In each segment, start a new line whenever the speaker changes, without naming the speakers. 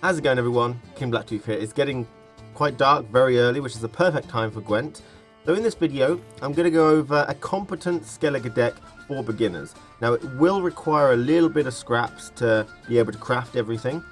How's it going, everyone? King Blacktooth here. It's getting quite dark very early, which is the perfect time for Gwent. So in this video, I'm going to go over a competent Skellige deck for beginners. Now, it will require a little bit of scraps to be able to craft everything,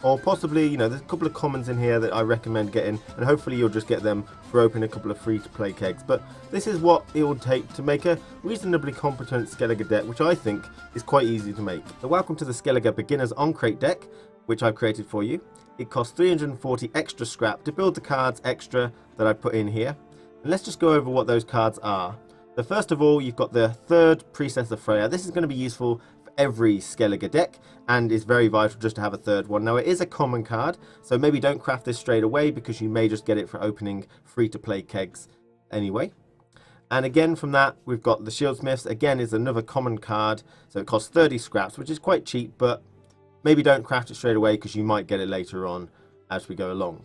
or possibly, you know, there's a couple of commons in here that I recommend getting, and hopefully you'll just get them for opening a couple of free-to-play kegs. But this is what it would take to make a reasonably competent Skellige deck, which I think is quite easy to make. So welcome to the Skellige Beginners on Craite deck, which I've created for you. It costs 340 extra scrap to build the cards extra that I put in here. And let's just go over what those cards are. So first of all, you've got the third Priestess of Freya. This is going to be useful for every Skellige deck, and is very vital just to have a third one. Now, it is a common card, so maybe don't craft this straight away because you may just get it for opening free-to-play kegs anyway. And again, from that, we've got the Shieldsmiths. Again, is another common card, so it costs 30 scraps, which is quite cheap, but maybe don't craft it straight away because you might get it later on as we go along.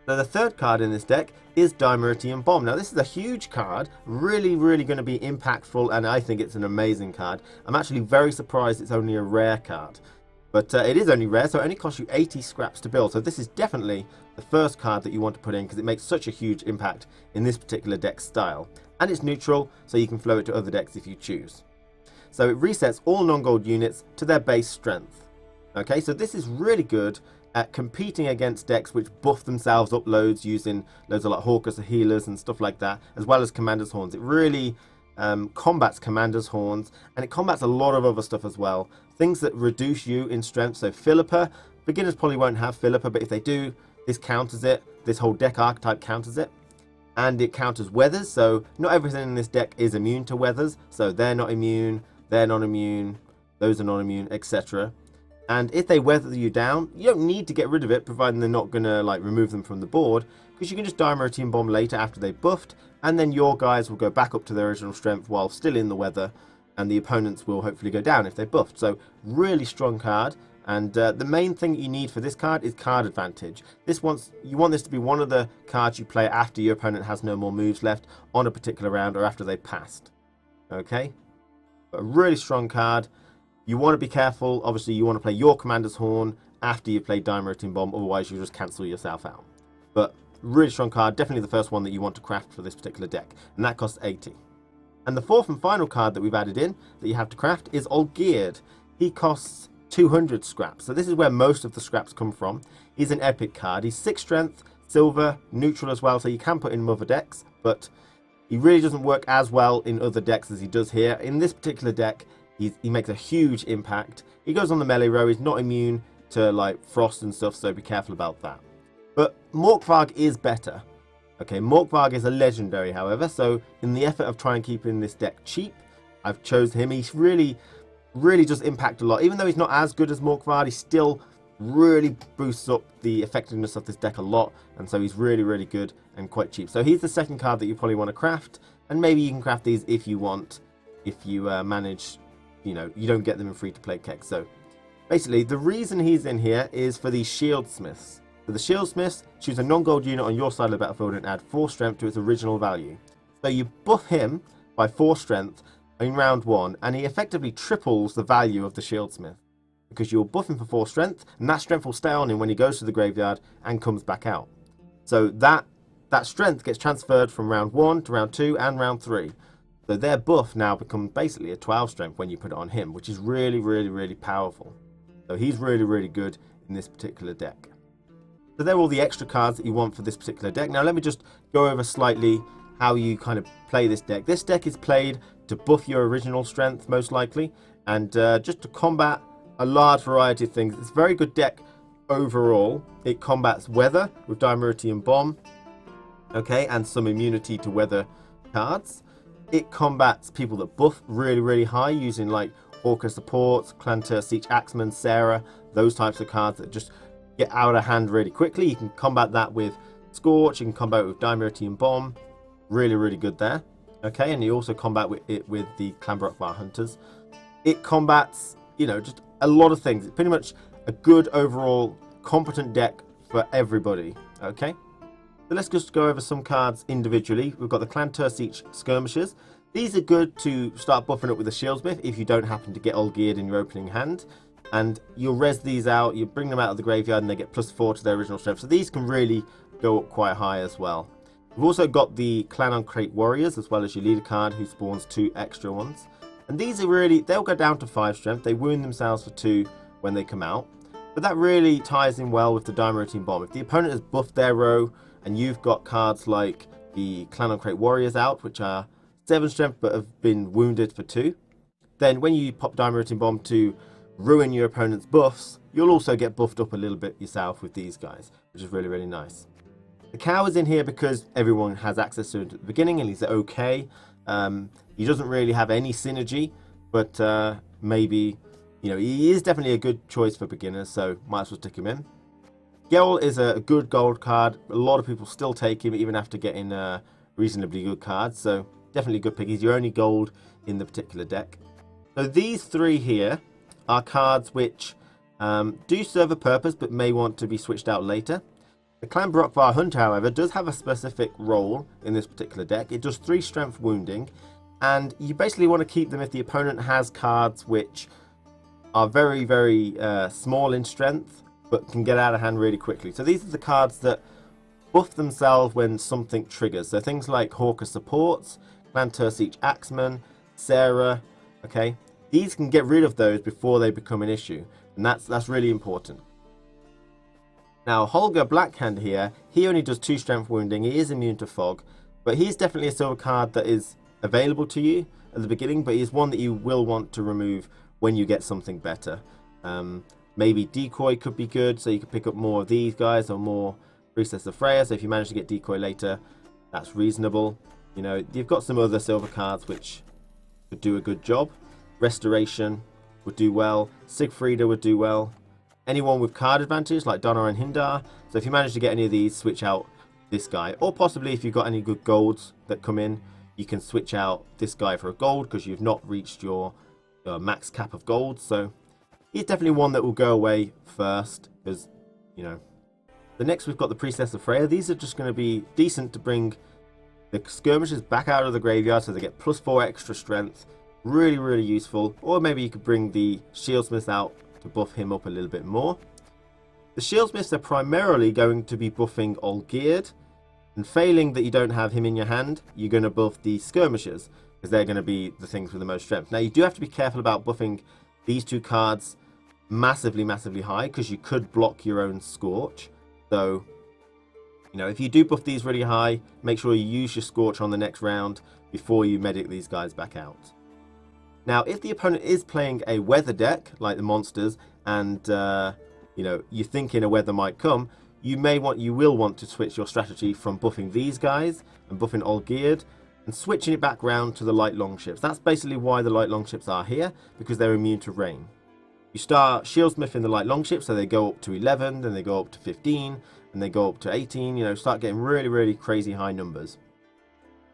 So the third card in this deck is Dimeritium Bomb. Now, this is a huge card, really going to be impactful, and I think it's an amazing card. I'm actually very surprised it's only a rare card, but it is only rare, so it only costs you 80 scraps to build. So this is definitely the first card that you want to put in because it makes such a huge impact in this particular deck style. And it's neutral, so you can flow it to other decks if you choose. So it resets all non-gold units to their base strength. Okay, so this is really good at competing against decks which buff themselves up loads using loads of like Hawkers, healers and stuff like that, as well as Commander's Horns. It really combats Commander's Horns, and it combats a lot of other stuff as well. Things that reduce you in strength, so Philippa. Beginners probably won't have Philippa, but if they do, this counters it. This whole deck archetype counters it. And it counters weathers, so not everything in this deck is immune to weathers. So they're not immune, they're not immune, those are not immune, etc. And if they weather you down, you don't need to get rid of it, providing they're not going to like remove them from the board, because you can just Dimeritium Bomb later after they've buffed, and then your guys will go back up to their original strength while still in the weather, and the opponents will hopefully go down if they're buffed. So really strong card, and the main thing you need for this card is card advantage. You want this to be one of the cards you play after your opponent has no more moves left on a particular round, or after they've passed. Okay, but a really strong card. You want to be careful. Obviously, you want to play your Commander's Horn after you play Dimeritium Bomb, otherwise you just cancel yourself out. But really strong card, definitely the first one that you want to craft for this particular deck, and that costs 80. And the fourth and final card that we've added in that you have to craft is Olgierd. He costs 200 scraps, so this is where most of the scraps come from. He's an epic card. He's 6 strength, silver, neutral as well, so you can put in other decks, but he really doesn't work as well in other decks as he does here. In this particular deck, he makes a huge impact. He goes on the melee row. He's not immune to like frost and stuff, so be careful about that. But Morkvarg is better. Okay, Morkvarg is a legendary, however, so in the effort of trying keeping this deck cheap, I've chosen him. He's really does impact a lot. Even though he's not as good as Morkvarg, he still really boosts up the effectiveness of this deck a lot, and so he's really good and quite cheap. So he's the second card that you probably want to craft, and maybe you can craft these if you want, if you manage. You know, you don't get them in free-to-play kegs. So basically, the reason he's in here is for the Shieldsmiths. For the Shieldsmiths, choose a non-gold unit on your side of the battlefield and add 4 strength to its original value. So you buff him by 4 strength in round 1, and he effectively triples the value of the Shieldsmith, because you'll buff him for 4 strength, and that strength will stay on him when he goes to the graveyard and comes back out. So that strength gets transferred from round 1 to round 2 and round 3. So their buff now becomes basically a 12 strength when you put it on him, which is really powerful. So he's really good in this particular deck. So they're all the extra cards that you want for this particular deck. Now let me just go over slightly how you kind of play this deck. This deck is played to buff your original strength, most likely, and just to combat a large variety of things. It's a very good deck overall. It combats weather with Dimeritium Bomb, okay, and some immunity to weather cards. It combats people that buff really high using like Orca Supports, Clanter, Siege Axeman, Sarah, those types of cards that just get out of hand really quickly. You can combat that with Scorch, you can combat it with Dimeritium Bomb. Really good there. Okay, and you also combat it with the Clanbrokvar Hunters. It combats, you know, just a lot of things. It's pretty much a good overall competent deck for everybody. Okay. So let's just go over some cards individually. We've got the Clanter Siege Skirmishers. These are good to start buffing up with the Shieldsmith if you don't happen to get Olgierd in your opening hand. and you'll res these out, you bring them out of the graveyard, and they get +4 to their original strength. So these can really go up quite high as well. We've also got the Clan on Craite Warriors, as well as your leader card, who spawns 2 extra ones. And these are really, they'll go down to 5 strength. They wound themselves for 2 when they come out. But that really ties in well with the Diamond Routine Bomb. If the opponent has buffed their row, and you've got cards like the Clan on Craite Warriors out, which are 7 strength but have been wounded for 2, then when you pop Diamond Routine Bomb to ruin your opponent's buffs, you'll also get buffed up a little bit yourself with these guys, which is really, really nice. The cow is in here because everyone has access to it at the beginning, and he's okay. He doesn't really have any synergy, but maybe, you know, he is definitely a good choice for beginners, so might as well stick him in. Geralt is a good gold card. A lot of people still take him even after getting reasonably good cards, so definitely a good pick. He's your only gold in the particular deck. So these 3 here are cards which do serve a purpose but may want to be switched out later. The Clan Brockvar Hunter, however, does have a specific role in this particular deck. It does 3 strength wounding, and you basically want to keep them if the opponent has cards which are very, very small in strength but can get out of hand really quickly. So these are the cards that buff themselves when something triggers. So things like Hawker Supports, Clan Tursic Axeman, Sarah, okay? These can get rid of those before they become an issue, and that's really important. Now, Holger Blackhand here, he only does 2 strength wounding. He is immune to fog, but he's definitely a silver card that is available to you at the beginning, but he's one that you will want to remove when you get something better. Maybe Decoy could be good, so you could pick up more of these guys or more Priestess of Freya. So if you manage to get Decoy later, that's reasonable. You know, you've got some other silver cards which could do a good job. Restoration would do well. Sigfrida would do well. Anyone with card advantage like Donna and Hindar. So if you manage to get any of these, switch out this guy. Or possibly if you've got any good golds that come in, you can switch out this guy for a gold because you've not reached your max cap of gold. So he's definitely one that will go away first because, you know. The next we've got the Priestess of Freya. These are just going to be decent to bring the skirmishers back out of the graveyard so they get +4 extra strength. Really, really useful. Or maybe you could bring the Shieldsmith out to buff him up a little bit more. The Shieldsmiths are primarily going to be buffing Olgierd, and failing that you don't have him in your hand, you're going to buff the Skirmishers, because they're going to be the things with the most strength. Now, you do have to be careful about buffing these 2 cards massively, massively high, because you could block your own Scorch. So, you know, if you do buff these really high, make sure you use your Scorch on the next round before you medic these guys back out. Now, if the opponent is playing a weather deck, like the monsters, and, you know, you're thinking a weather might come, you will want to switch your strategy from buffing these guys and buffing Olgierd and switching it back round to the light longships. That's basically why the light longships are here, because they're immune to rain. You start Shieldsmith in the light longships, so they go up to 11, then they go up to 15, and they go up to 18, you know, start getting really, really crazy high numbers.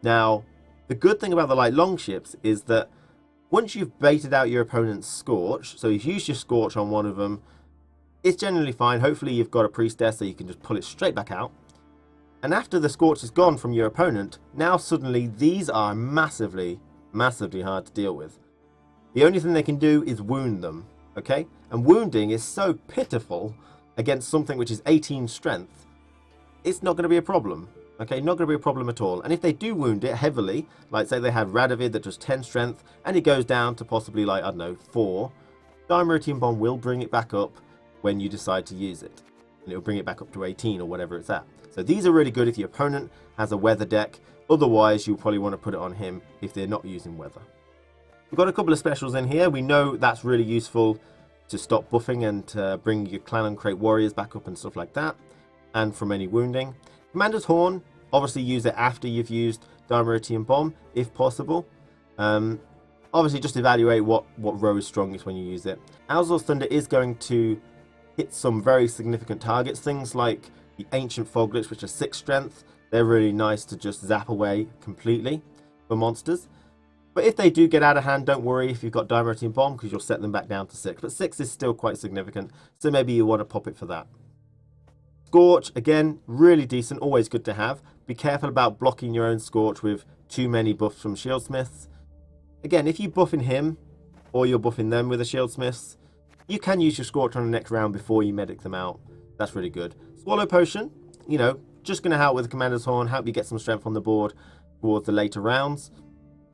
Now, the good thing about the light longships is that once you've baited out your opponent's Scorch, so you've used your Scorch on one of them, it's generally fine. Hopefully you've got a Priestess so you can just pull it straight back out. And after the Scorch is gone from your opponent, now suddenly these are massively, massively hard to deal with. The only thing they can do is wound them, okay? And wounding is so pitiful against something which is 18 strength. It's not going to be a problem. Okay, not going to be a problem at all. And if they do wound it heavily, like say they have Radovid that does 10 strength, and it goes down to possibly like, I don't know, 4, Diamond Routine Bomb will bring it back up when you decide to use it. And it will bring it back up to 18 or whatever it's at. So these are really good if your opponent has a weather deck. Otherwise, you'll probably want to put it on him if they're not using weather. We've got a couple of specials in here. We know that's really useful to stop buffing and to bring your Clan on Craite Warriors back up and stuff like that. And from any wounding. Commander's Horn, obviously use it after you've used Diamond Routine Bomb, if possible. Obviously just evaluate what row is strongest when you use it. Owl's Thunder is going to hit some very significant targets, things like the Ancient Foglets, which are 6 strength. They're really nice to just zap away completely for monsters. But if they do get out of hand, don't worry if you've got Diamond Routine Bomb, because you'll set them back down to 6. But 6 is still quite significant, so maybe you want to pop it for that. Scorch, again, really decent, always good to have. Be careful about blocking your own Scorch with too many buffs from Shieldsmiths. Again, if you're buffing him, or you're buffing them with the Shieldsmiths, You can use your Scorch on the next round before you medic them out. That's really good. Swallow Potion, you know, just going to help with the Commander's Horn, help you get some strength on the board towards the later rounds.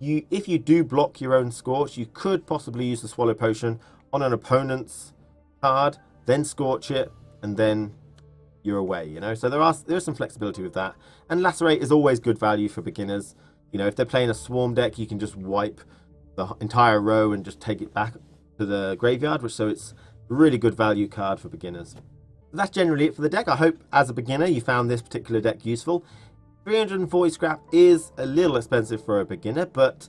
If you do block your own Scorch, you could possibly use the Swallow Potion on an opponent's card, then Scorch it, and then you're away, you know. So there's some flexibility with that. And Lacerate is always good value for beginners. You know, if they're playing a Swarm deck, you can just wipe the entire row and just take it back to the graveyard, so it's a really good value card for beginners. That's generally it for the deck. I hope as a beginner you found this particular deck useful. 340 scrap is a little expensive for a beginner, but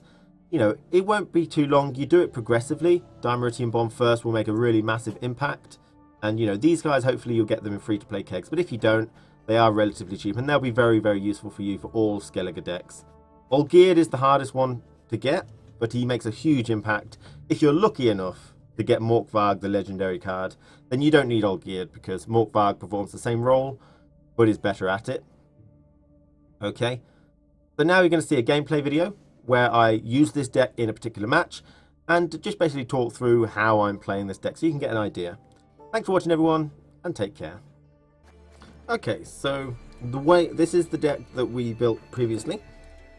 you know, it won't be too long. You do it progressively. Diamond Bomb first will make a really massive impact, and you know, these guys, hopefully you'll get them in free-to-play kegs, but if you don't, they are relatively cheap and they'll be very, very useful for you for all Skellige decks. Olgierd is the hardest one to get, but he makes a huge impact. If you're lucky enough to get Morkvarg, the legendary card, then you don't need Olgierd, because Morkvarg performs the same role, but is better at it. Okay, so now you're going to see a gameplay video where I use this deck in a particular match, and just basically talk through how I'm playing this deck so you can get an idea. Thanks for watching everyone, and take care. Okay, so this is the deck that we built previously,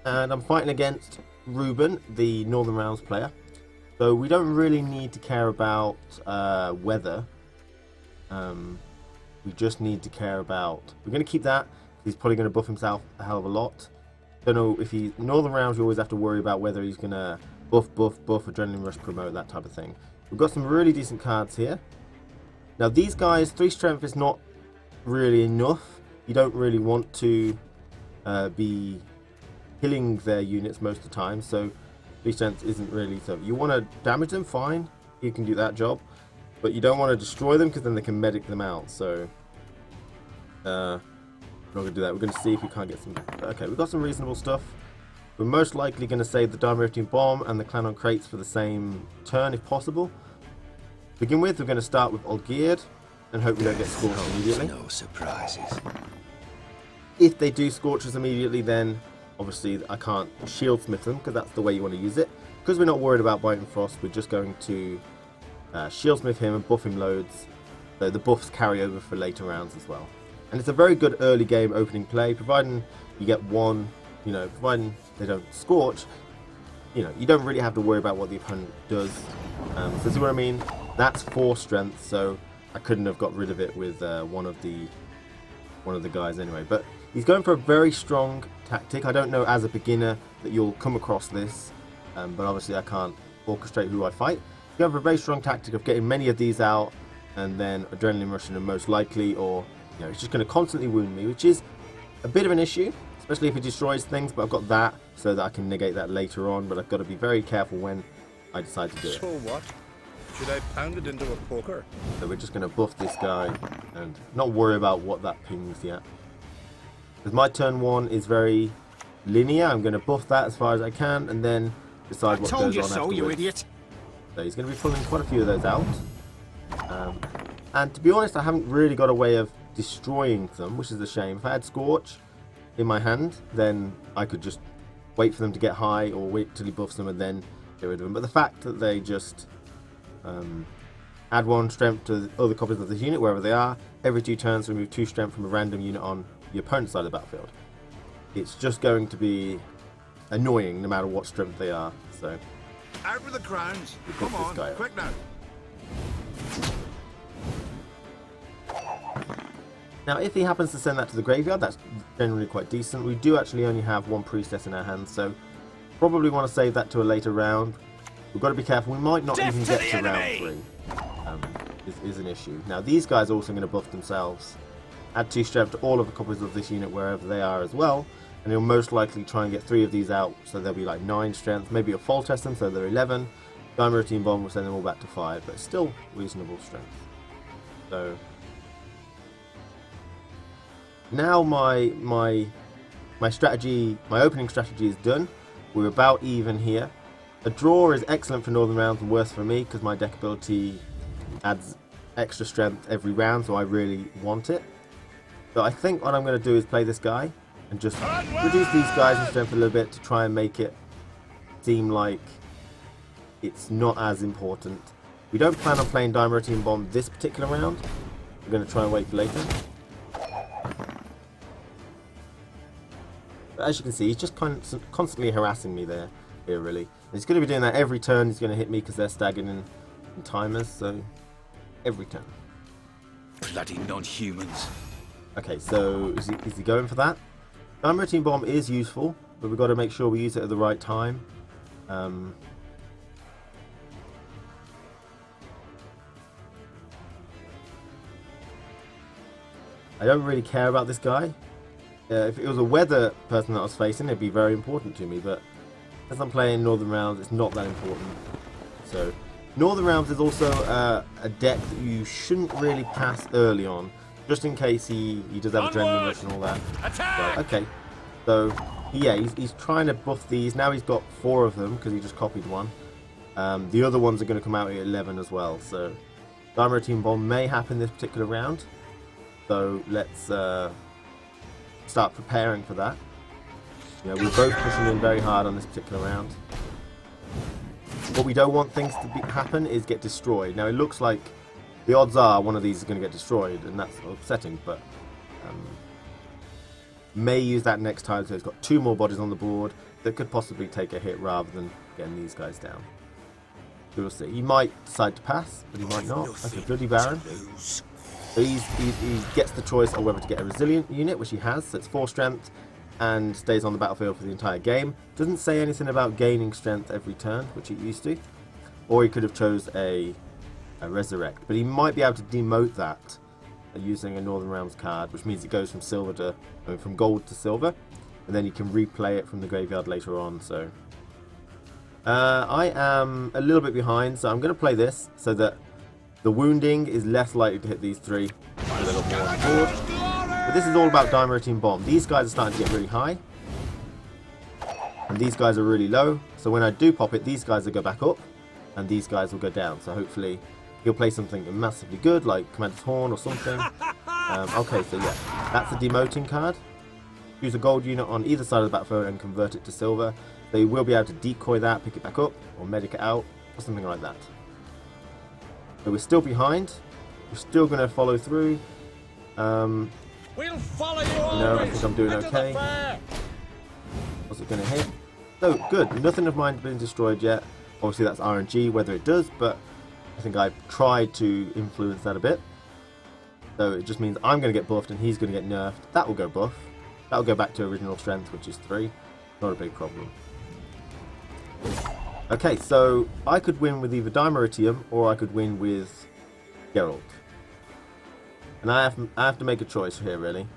and I'm fighting against Ruben, the Northern Realms player. So we don't really need to care about weather. We just need to care about... We're going to keep that. He's probably going to buff himself a hell of a lot. Don't know if he's... Northern Realms, you always have to worry about whether he's going to buff, Adrenaline Rush, promote, that type of thing. We've got some really decent cards here. Now these guys, 3 strength is not really enough. You don't really want to be killing their units most of the time, so 3 strength isn't really... So you want to damage them, fine, you can do that job, but you don't want to destroy them, because then they can medic them out. So we're not going to do that. We're going to see if we can't get some... Okay, we've got some reasonable stuff. We're most likely going to save the Diamond Bomb and the Clan on Crates for the same turn if possible. To begin with, we're going to start with Olgierd and hope we don't get scorched immediately.
No surprises.
If they do scorch us immediately, then obviously I can't shield smith them, because that's the way you want to use it. Because we're not worried about Bite and Frost, we're just going to shield smith him and buff him loads, so the buffs carry over for later rounds as well. And it's a very good early game opening play, providing you get one, you know, providing they don't scorch, you know, you don't really have to worry about what the opponent does. So see what I mean? That's 4 strength, so I couldn't have got rid of it with one of the guys anyway. But he's going for a very strong tactic. I don't know as a beginner that you'll come across this, but obviously I can't orchestrate who I fight. He's going for a very strong tactic of getting many of these out and then adrenaline rushing them most likely, or you know, it's just going to constantly wound me, which is a bit of an issue, especially if it destroys things. But I've got that so that I can negate that later on, but I've got to be very careful when I decide to do it.
So what? Should I pound it into a poker?
So we're just going to buff this guy and not worry about what that pings yet. Because my turn 1 is very linear, I'm going to buff that as far as I can and then decide what goes on afterwards.
told you so, you idiot.
So he's going to be pulling quite a few of those out. And to be honest, I haven't really got a way of destroying them, which is a shame. If I had Scorch in my hand, then I could just wait for them to get high or wait till he buffs them and then get rid of them. But the fact that they just add 1 strength to the other copies of this unit wherever they are, every 2 turns remove 2 strength from a random unit on the opponent's side of the battlefield. It's just going to be annoying no matter what strength they are. So
Out with the crowns.
buff
Come on,
this guy up.
quick now.
Now, if he happens to send that to the graveyard, that's generally quite decent. We do actually only have 1 priestess in our hands, so probably want to save that to a later round. We've got to be careful. We might not even get to round 3. Is an issue. Now, these guys are also going to buff themselves. Add 2 strength to all of the copies of this unit wherever they are as well, and you'll most likely try and get 3 of these out, so they'll be like 9 strength. Maybe you'll fall test them, so they're 11. Diamond Routine Bomb will send them all back to 5, but still reasonable strength. So now my strategy, my opening strategy is done. We're about even here. A draw is excellent for Northern Rounds and worse for me, because my deck ability adds extra strength every round, so I really want it. So I think what I'm going to do is play this guy and just reduce these guys in strength a little bit to try and make it seem like it's not as important. We don't plan on playing Dimeritium Bomb this particular round. We're going to try and wait for later. But as you can see, he's just constantly harassing me here really. And he's going to be doing that every turn. He's going to hit me because they're staggered in timers, so every turn.
Bloody non-humans.
Okay, so is he going for that? Dimeritium Bomb is useful, but we've got to make sure we use it at the right time. I don't really care about this guy. If it was a weather person that I was facing, it'd be very important to me, but as I'm playing Northern Realms, it's not that important. So, Northern Realms is also a deck that you shouldn't really pass early on, just in case he does have adrenaline rush and all that. Right, okay, so yeah, he's trying to buff these. Now he's got 4 of them because he just copied one. The other ones are going to come out at 11 as well, so Dimeritium Bomb may happen this particular round. So let's start preparing for that. You know, we're both pushing in very hard on this particular round. What we don't want things to happen is get destroyed. Now it looks like the odds are one of these is going to get destroyed, and that's upsetting, but may use that next time. So it's got 2 more bodies on the board that could possibly take a hit rather than getting these guys down. We'll see. He might decide to pass, but he might not. Okay, Bloody Baron. So he gets the choice of whether to get a resilient unit, which he has, so it's 4 strength, and stays on the battlefield for the entire game. Doesn't say anything about gaining strength every turn, which he used to. Or he could have chose a resurrect, but he might be able to demote that using a Northern Realms card, which means it goes from from gold to silver, and then you can replay it from the graveyard later on. So I am a little bit behind, so I'm going to play this so that the wounding is less likely to hit these 3 a little more on the board. But this is all about Dimeritium Bomb. These guys are starting to get really high, and these guys are really low. So when I do pop it, these guys will go back up, and these guys will go down. So hopefully he'll play something massively good, like Commander's Horn or something. Okay, so yeah, that's a demoting card. Use a gold unit on either side of the battlefield and convert it to silver. So you will be able to decoy that, pick it back up, or medic it out, or something like that. So we're still behind. We're still going to follow through.
We'll follow you
No, I think I'm doing okay. What's it going to hit? No, good. Nothing of mine has been destroyed yet. Obviously that's RNG, whether it does, but I think I've tried to influence that a bit. So it just means I'm going to get buffed and he's going to get nerfed. That will go buff. That will go back to original strength, which is 3. Not a big problem. Okay, so I could win with either Dimeritium or I could win with Geralt. And I have to make a choice here, really.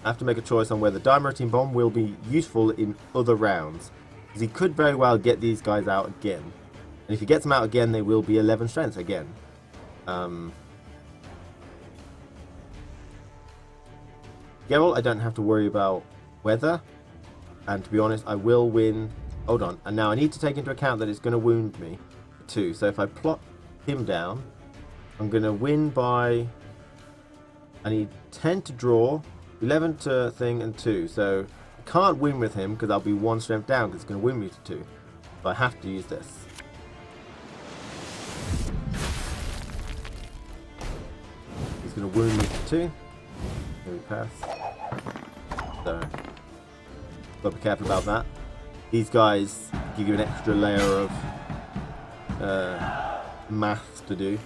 I have to make a choice on whether Dimeritium Bomb will be useful in other rounds. Because he could very well get these guys out again. And if he gets them out again, they will be 11 strength again. Geralt, I don't have to worry about weather. And to be honest, I will win. Hold on. And now I need to take into account that it's going to wound me too. So if I plot him down, I'm going to win by... I need 10 to draw, 11 to thing, and 2. So I can't win with him because I'll be 1 strength down because it's going to win me to 2. So I have to use this. He's going to wound me to 2. Here we pass. So... got to be careful about that. These guys give you an extra layer of math to do.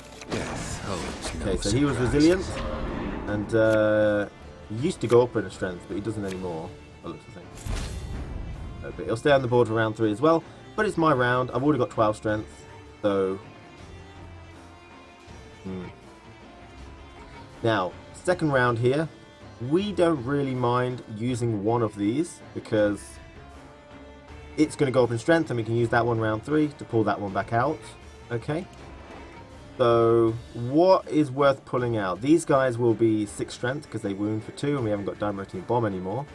Okay, so he was resilient, and he used to go up in a strength, but he doesn't anymore. By the looks of things. But he'll stay on the board for round 3 as well. But it's my round. I've already got 12 strength, so. Now, second round here. We don't really mind using one of these because it's going to go up in strength and we can use that one round 3 to pull that one back out. Okay. So what is worth pulling out? These guys will be 6 strength because they wound for 2 and we haven't got Dimeritium Bomb anymore.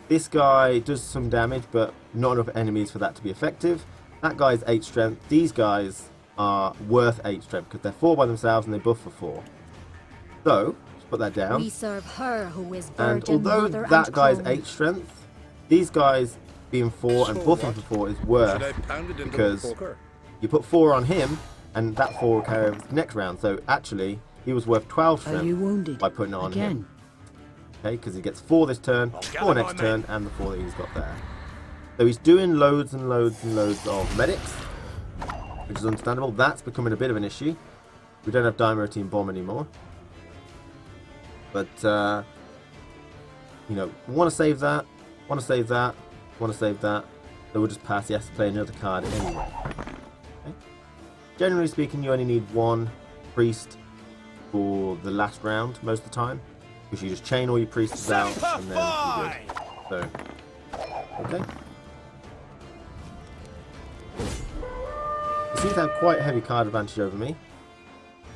This guy does some damage but not enough enemies for that to be effective. That guy's 8 strength. These guys are worth 8 strength because they're 4 by themselves and they buff for 4. So... put that down.
We serve her who is
and
virgin,
although
mother,
that
and
guy's
home.
8 strength, these guys, being 4 and buffing for 4 is worse because you put 4 on him and that 4 will carry over to the next round. So actually, he was worth 12 strength by putting it on him. Okay, because he gets 4 this turn, 4 next turn, and the 4 that he's got there. So he's doing loads and loads and loads of medics, which is understandable. That's becoming a bit of an issue. We don't have Dimer Bomb anymore. But, you know, want to save that, want to save that, want to save that. So we'll just pass. He has to play another card anyway. Okay. Generally speaking, you only need 1 priest for the last round most of the time. Because you just chain all your priests out and then you're good. So, okay. He seems to have quite a heavy card advantage over me.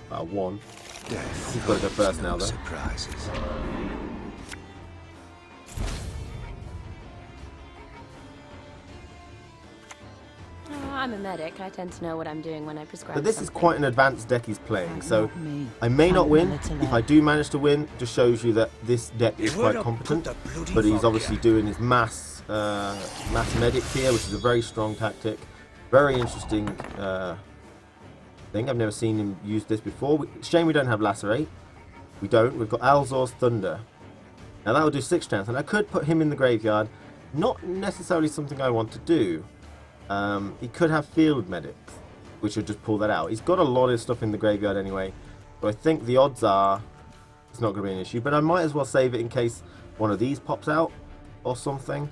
About 1. He's got to go first now, though.
Surprises.
I'm a medic. I tend to know what I'm doing when I prescribe.
But this
something.
is quite an advanced deck he's playing, so I may not win. If I do manage to win, just shows you that this deck is quite competent. But he's obviously doing his mass medic here, which is a very strong tactic. Very interesting thing. I've never seen him use this before. Shame we don't have Lacerate. We don't. We've got Alzor's Thunder. Now that will do 6 strength, and I could put him in the graveyard. Not necessarily something I want to do. He could have field medics, which would just pull that out. He's got a lot of stuff in the graveyard anyway, so I think the odds are it's not going to be an issue. But I might as well save it in case one of these pops out or something.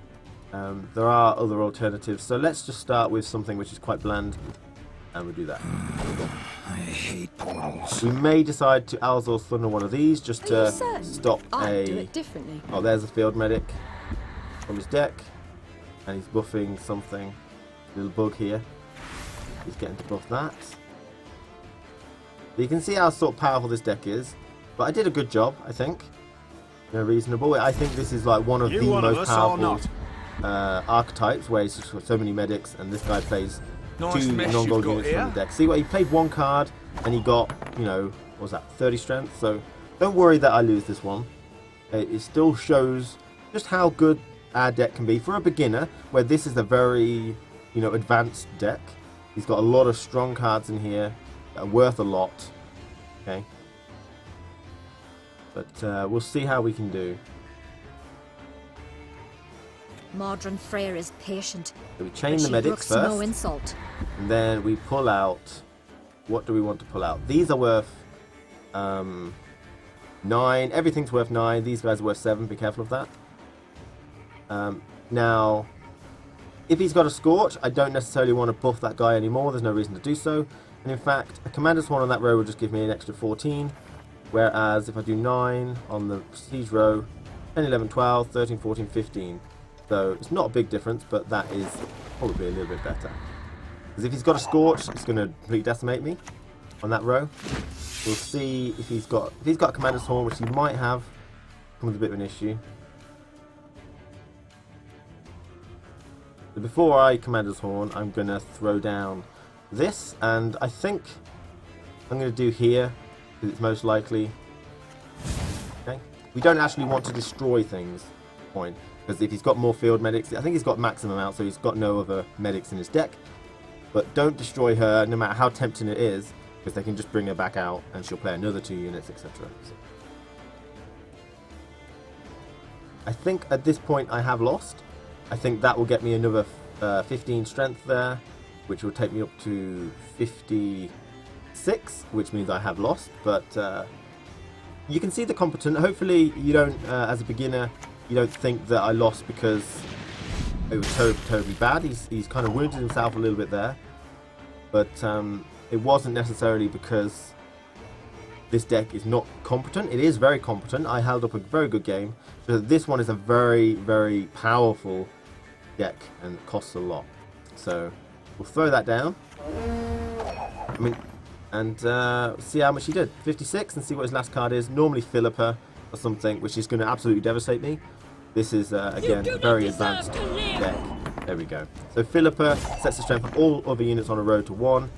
There are other alternatives, so let's just start with something which is quite bland, and we'll do that.
I hate portals.
We may decide to Alzor's Thunder one of these just to stop
I'd do it differently.
Oh, there's a field medic from his deck, and he's buffing something. Little bug here. He's getting to buff that. But you can see how sort of powerful this deck is. But I did a good job, I think. You know, reasonable. I think this is like one of the most powerful archetypes where he's got so many medics, and this guy plays 2 non-gold units from the deck. See what he played 1 card and he got, you know, what was that, 30 strength. So don't worry that I lose this one. It still shows just how good our deck can be for a beginner, where this is a very, you know, advanced deck. He's got a lot of strong cards in here that are worth a lot. Okay. But we'll see how we can do.
Mordred Freyr is patient.
So we chain the medics first.
No insult.
And then we pull out. What do we want to pull out? These are worth 9. Everything's worth 9. These guys are worth 7. Be careful of that. Now, if he's got a Scorch, I don't necessarily want to buff that guy anymore. There's no reason to do so. And in fact, a Commander's Horn on that row will just give me an extra 14. Whereas if I do 9 on the Prestige row, 10, 11, 12, 13, 14, 15. So it's not a big difference, but that is probably a little bit better. Because if he's got a Scorch, it's going to completely decimate me on that row. We'll see if he's got a Commander's Horn, which he might have, becomes a bit of an issue. So before I Commander's Horn, I'm going to throw down this, and I think I'm going to do here, because it's most likely. Okay, we don't actually want to destroy things, point, because if he's got more field medics, I think he's got maximum out, so he's got no other medics in his deck. But don't destroy her, no matter how tempting it is, because they can just bring her back out, and she'll play another 2 units, etc. So I think at this point I have lost. I think that will get me another 15 strength there, which will take me up to 56, which means I have lost. But you can see the competent. Hopefully you don't, as a beginner, you don't think that I lost because it was totally bad. He's kind of wounded himself a little bit there. But it wasn't necessarily because this deck is not competent. It is very competent. I held up a very good game. So this one is a very, very powerful deck and it costs a lot. So we'll throw that down. I mean, and see how much he did. 56, and see what his last card is. Normally Philippa or something, which is going to absolutely devastate me. This is again a very advanced deck. There we go. So Philippa sets the strength of all other units on a row to 1.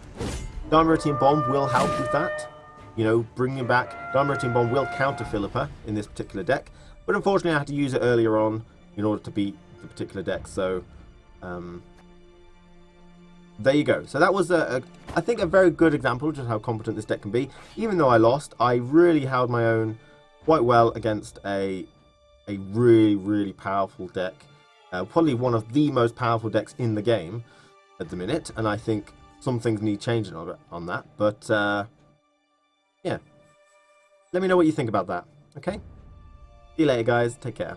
Dimer Bomb will help with that. You know, bringing back Dimer Bomb will counter Philippa in this particular deck. But unfortunately I had to use it earlier on in order to beat the particular deck. So There you go. So that was, I think, a very good example of just how competent this deck can be. Even though I lost, I really held my own quite well against a really, really powerful deck. Probably one of the most powerful decks in the game at the minute. And I think some things need changing on that. But, yeah. Let me know what you think about that. Okay? See you later, guys. Take care.